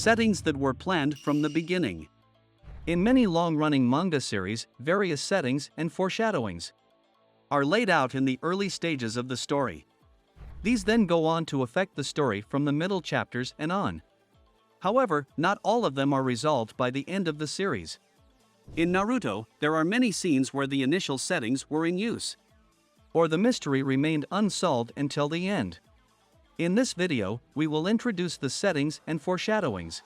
Settings that were planned from the beginning. In many long-running manga series, various settings and foreshadowings are laid out in the early stages of the story. These then go on to affect the story from the middle chapters and on. However, not all of them are resolved by the end of the series. In Naruto, there are many scenes where the initial settings were in use, or the mystery remained unsolved until the end. In this video, we will introduce the settings and foreshadowings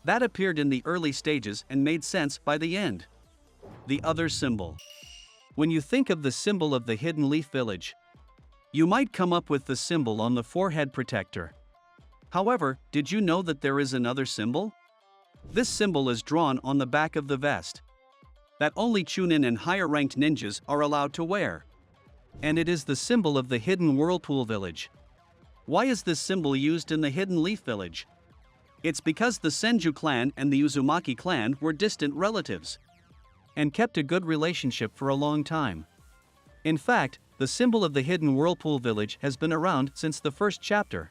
that appeared in the early stages and made sense by the end. The other symbol. When you think of the symbol of the Hidden Leaf Village, you might come up with the symbol on the forehead protector. However, did you know that there is another symbol? This symbol is drawn on the back of the vest that only Chunin and higher-ranked ninjas are allowed to wear. And it is the symbol of the Hidden Whirlpool Village. Why is this symbol used in the Hidden Leaf Village? It's because the Senju clan and the Uzumaki clan were distant relatives and kept a good relationship for a long time. In fact, the symbol of the Hidden Whirlpool Village has been around since the first chapter.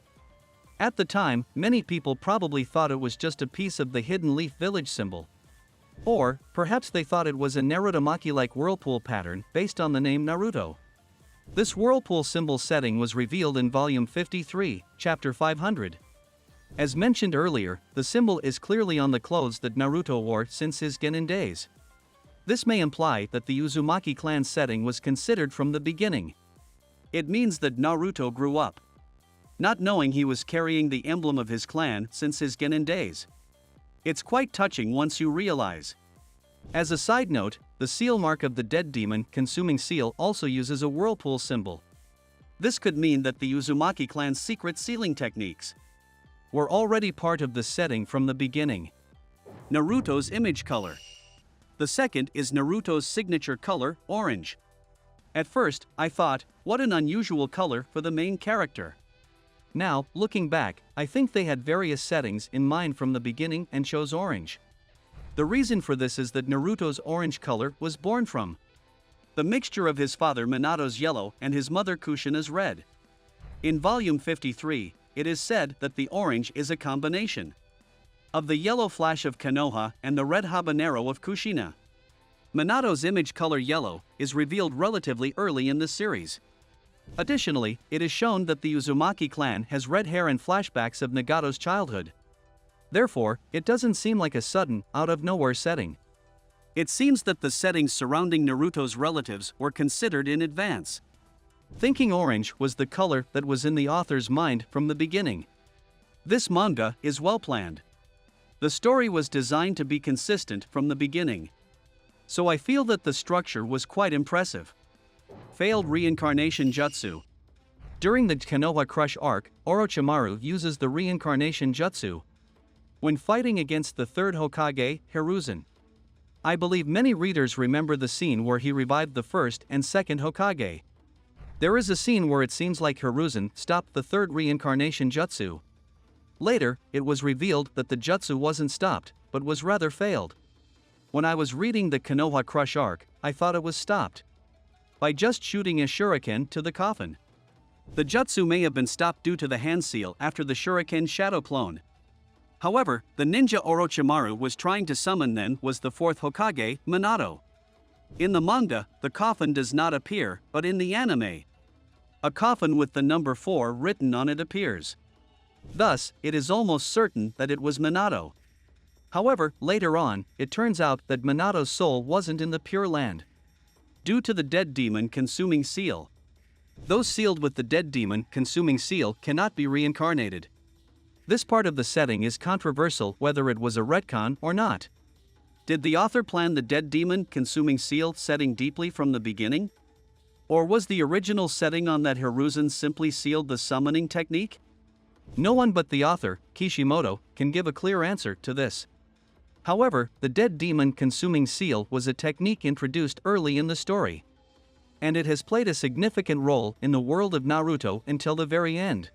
At the time, many people probably thought it was just a piece of the Hidden Leaf Village symbol. Or, perhaps they thought it was a Narutomaki-like whirlpool pattern based on the name Naruto. This whirlpool symbol setting was revealed in Volume 53, Chapter 500. As mentioned earlier, the symbol is clearly on the clothes that Naruto wore since his genin days. This may imply that the Uzumaki clan setting was considered from the beginning. It means that Naruto grew up not knowing he was carrying the emblem of his clan since his genin days. It's quite touching once you realize. As a side note, the seal mark of the dead demon consuming seal also uses a whirlpool symbol. This could mean that the Uzumaki clan's secret sealing techniques were already part of the setting from the beginning. Naruto's image color. The second is Naruto's signature color, orange. At first, I thought, what an unusual color for the main character. Now, looking back, I think they had various settings in mind from the beginning and chose orange. The reason for this is that Naruto's orange color was born from the mixture of his father Minato's yellow and his mother Kushina's red. In Volume 53, it is said that the orange is a combination of the yellow flash of Konoha and the red habanero of Kushina. Minato's image color yellow is revealed relatively early in the series. Additionally, it is shown that the Uzumaki clan has red hair and flashbacks of Nagato's childhood. Therefore, it doesn't seem like a sudden, out-of-nowhere setting. It seems that the settings surrounding Naruto's relatives were considered in advance. Thinking orange was the color that was in the author's mind from the beginning. This manga is well planned. The story was designed to be consistent from the beginning. So I feel that the structure was quite impressive. Failed reincarnation jutsu. During the Konoha Crush arc, Orochimaru uses the reincarnation jutsu when fighting against the third Hokage, Hiruzen. I believe many readers remember the scene where he revived the first and second Hokage. There is a scene where it seems like Hiruzen stopped the third reincarnation jutsu. Later, it was revealed that the jutsu wasn't stopped, but was rather failed. When I was reading the Konoha Crush arc, I thought it was stopped by just shooting a shuriken to the coffin. The jutsu may have been stopped due to the hand seal after the shuriken shadow clone. However, the ninja Orochimaru was trying to summon then was the fourth Hokage, Minato. In the manga, the coffin does not appear, but in the anime, a coffin with the number 4 written on it appears. Thus, it is almost certain that it was Minato. However, later on, it turns out that Minato's soul wasn't in the Pure Land due to the dead demon consuming seal. Those sealed with the dead demon consuming seal cannot be reincarnated. This part of the setting is controversial whether it was a retcon or not. Did the author plan the dead demon consuming seal setting deeply from the beginning? Or was the original setting on that Hiruzen simply sealed the summoning technique? No one but the author, Kishimoto, can give a clear answer to this. However, the dead demon consuming seal was a technique introduced early in the story, and it has played a significant role in the world of Naruto until the very end.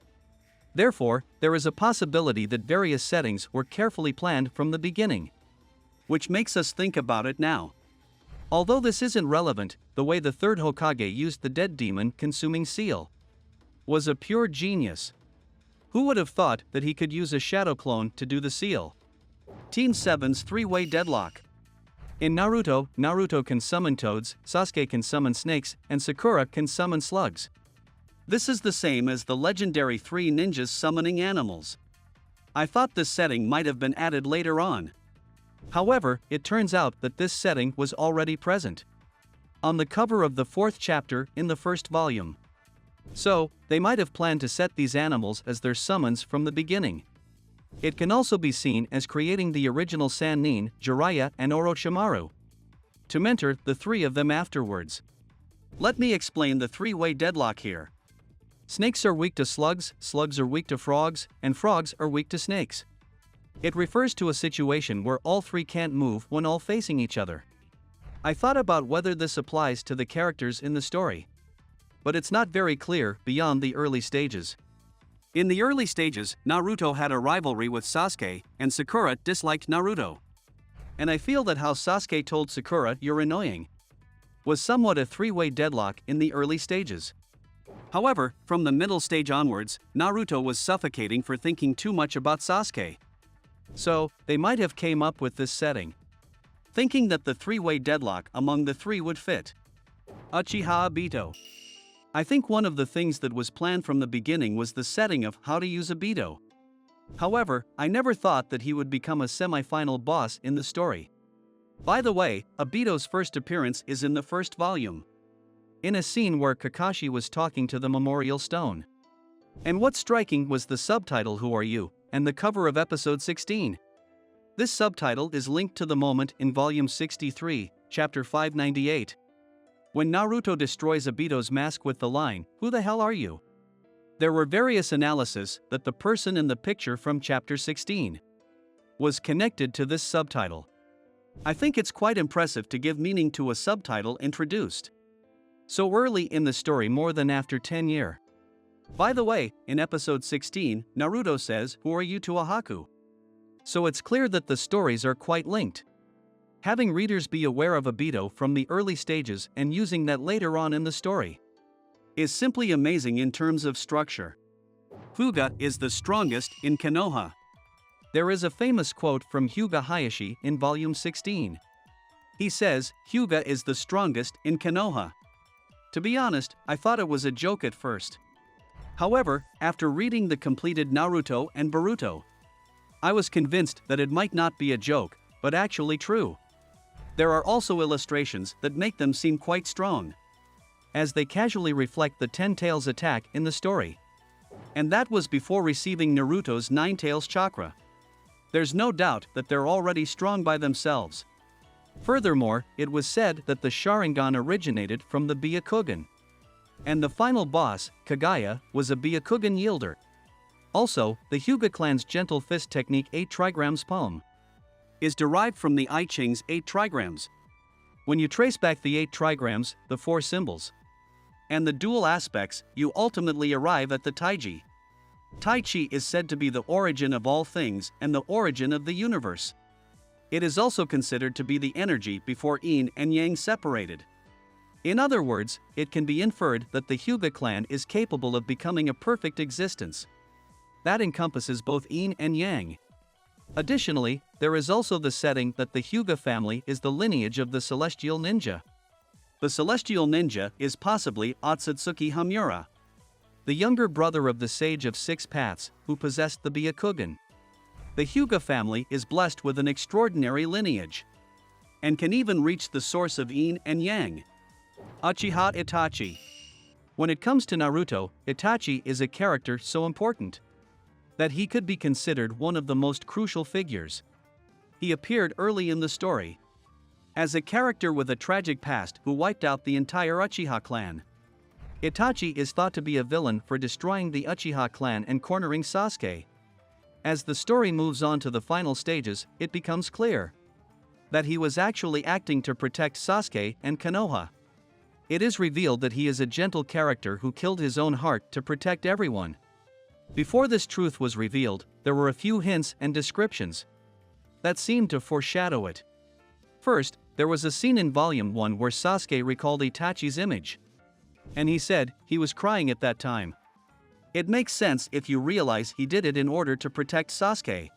Therefore, there is a possibility that various settings were carefully planned from the beginning, which makes us think about it now. Although this isn't relevant, the way the third Hokage used the dead demon consuming seal was a pure genius. Who would have thought that he could use a shadow clone to do the seal? Team 7's three-way deadlock. In Naruto, Naruto can summon toads, Sasuke can summon snakes, and Sakura can summon slugs. This is the same as the legendary three ninjas summoning animals. I thought this setting might have been added later on. However, it turns out that this setting was already present on the cover of the 4th chapter in the 1st volume. So, they might have planned to set these animals as their summons from the beginning. It can also be seen as creating the original Sannin, Jiraiya, and Orochimaru to mentor the three of them afterwards. Let me explain the three-way deadlock here. Snakes are weak to slugs, slugs are weak to frogs, and frogs are weak to snakes. It refers to a situation where all three can't move when all facing each other. I thought about whether this applies to the characters in the story, but it's not very clear beyond the early stages. In the early stages, Naruto had a rivalry with Sasuke, and Sakura disliked Naruto. And I feel that how Sasuke told Sakura "you're annoying" was somewhat a three-way deadlock in the early stages. However, from the middle stage onwards, Naruto was suffocating for thinking too much about Sasuke. So, they might have came up with this setting, thinking that the three-way deadlock among the three would fit. Uchiha Obito. I think one of the things that was planned from the beginning was the setting of how to use Obito. However, I never thought that he would become a semi-final boss in the story. By the way, Obito's first appearance is in the 1st volume, in a scene where Kakashi was talking to the Memorial Stone. And what's striking was the subtitle "Who Are You?" and the cover of episode 16. This subtitle is linked to the moment in volume 63, chapter 598. When Naruto destroys Obito's mask with the line, "Who the hell are you?" There were various analyses that the person in the picture from chapter 16 was connected to this subtitle. I think it's quite impressive to give meaning to a subtitle introduced so early in the story, more than after 10 years. By the way, in episode 16, Naruto says, "Who are you to Ahaku?" So it's clear that the stories are quite linked. Having readers be aware of Obito from the early stages and using that later on in the story is simply amazing in terms of structure. Hyuga is the strongest in Konoha. There is a famous quote from Hyuga Hayashi in volume 16. He says, "Hyuga is the strongest in Konoha." To be honest, I thought it was a joke at first. However, after reading the completed Naruto and Boruto, I was convinced that it might not be a joke, but actually true. There are also illustrations that make them seem quite strong, as they casually reflect the Ten Tails attack in the story. And that was before receiving Naruto's Nine Tails chakra. There's no doubt that they're already strong by themselves. Furthermore, it was said that the Sharingan originated from the Byakugan, and the final boss, Kagaya, was a Byakugan yielder. Also, the Hyuga clan's gentle fist technique 8 trigrams palm is derived from the I Ching's 8 trigrams. When you trace back the 8 trigrams, the 4 symbols, and the dual aspects, you ultimately arrive at the Taiji. Tai Chi is said to be the origin of all things and the origin of the universe. It is also considered to be the energy before Yin and Yang separated. In other words, it can be inferred that the Hyuga clan is capable of becoming a perfect existence that encompasses both Yin and Yang. Additionally, there is also the setting that the Hyuga family is the lineage of the Celestial Ninja. The Celestial Ninja is possibly Otsutsuki Hamura, the younger brother of the Sage of Six Paths, who possessed the Byakugan. The Hyuga family is blessed with an extraordinary lineage, and can even reach the source of Yin and Yang. Uchiha Itachi. When it comes to Naruto, Itachi is a character so important that he could be considered one of the most crucial figures. He appeared early in the story as a character with a tragic past who wiped out the entire Uchiha clan. Itachi is thought to be a villain for destroying the Uchiha clan and cornering Sasuke. As the story moves on to the final stages, it becomes clear that he was actually acting to protect Sasuke and Konoha. It is revealed that he is a gentle character who killed his own heart to protect everyone. Before this truth was revealed, there were a few hints and descriptions that seemed to foreshadow it. First, there was a scene in Volume 1 where Sasuke recalled Itachi's image, and he said he was crying at that time. It makes sense if you realize he did it in order to protect Sasuke.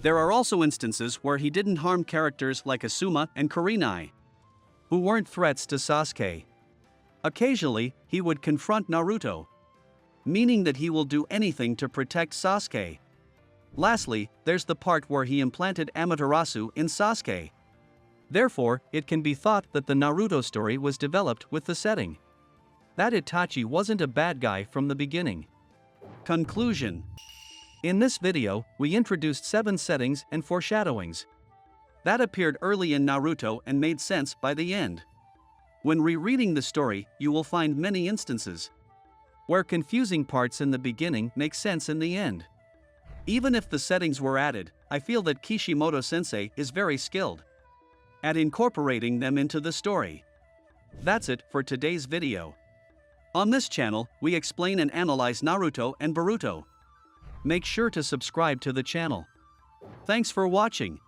There are also instances where he didn't harm characters like Asuma and Kurenai, who weren't threats to Sasuke. Occasionally, he would confront Naruto, meaning that he will do anything to protect Sasuke. Lastly, there's the part where he implanted Amaterasu in Sasuke. Therefore, it can be thought that the Naruto story was developed with the setting that Itachi wasn't a bad guy from the beginning. Conclusion. In this video, we introduced 7 settings and foreshadowings that appeared early in Naruto and made sense by the end. When rereading the story, you will find many instances where confusing parts in the beginning make sense in the end. Even if the settings were added, I feel that Kishimoto-sensei is very skilled at incorporating them into the story. That's it for today's video. On this channel, we explain and analyze Naruto and Boruto. Make sure to subscribe to the channel. Thanks for watching.